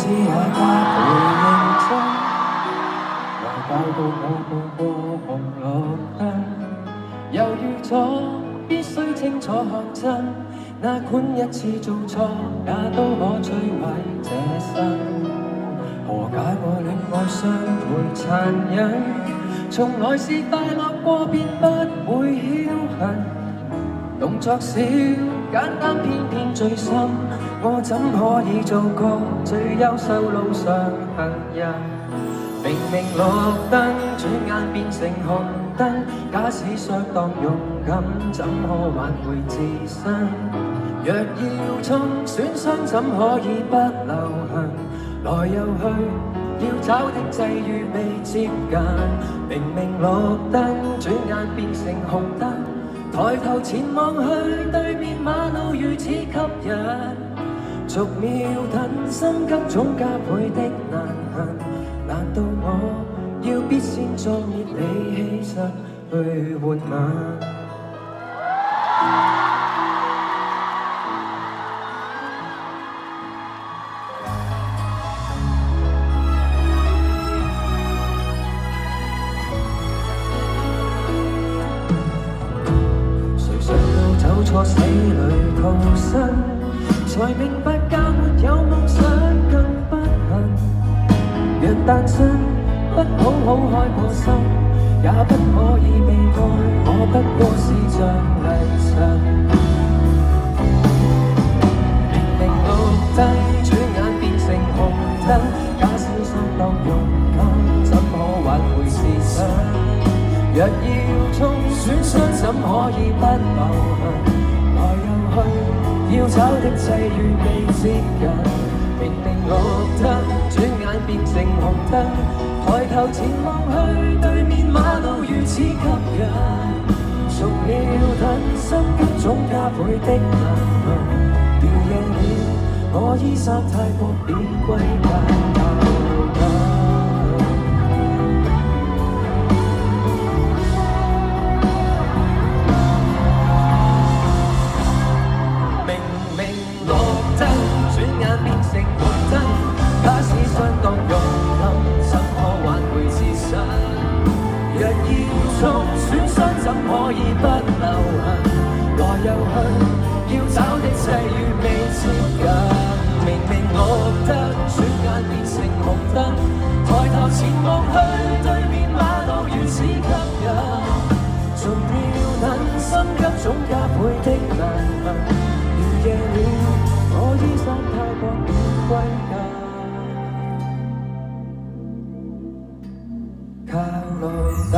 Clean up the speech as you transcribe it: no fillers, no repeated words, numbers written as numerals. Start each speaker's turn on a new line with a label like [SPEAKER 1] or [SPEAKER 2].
[SPEAKER 1] 試下加倍認真，來教到我步過紅綠燈，猶豫咗必須清楚看真，哪管一次做錯，也都可摧毀這生。何解我戀愛相陪殘忍？從來是快樂過便不會僥倖，動作小簡單偏偏最深，我怎可以做個最優秀路上行人？明明綠燈，轉眼變成紅燈，假使相當勇敢，怎可挽回自身？若要衝損傷，怎可以不留痕？來又去，要找的際遇未接近。明明綠燈，轉眼變成紅燈，抬頭前望去，對面馬路如此吸引，逐秒等，心急總加倍的難行。難道我要必先作孽你犧牲去換吻？走錯死裏逃生，才明白教沒有夢想更不幸。若單身，不好好開過心，也不可以被愛，我不過是像泥塵。明明綠燈，轉眼變成紅燈，假使相當勇敢，怎可挽回自身？若要衝損傷，怎可以不留痕？來又去，要找的際遇未接近。明明綠燈，轉眼變成紅燈，抬頭前望去，對面馬路如此吸引。逐秒等，心急總加倍的難行。如夜了，我衣衫太過便歸家。損傷怎可以不留痕？來又去，要找的際遇未接近。明明綠燈，轉眼變成紅燈，抬頭前望去，對面馬路如此吸引。逐秒等，心急總加倍的難行。如夜了，我衣衫太過便歸家。靠來打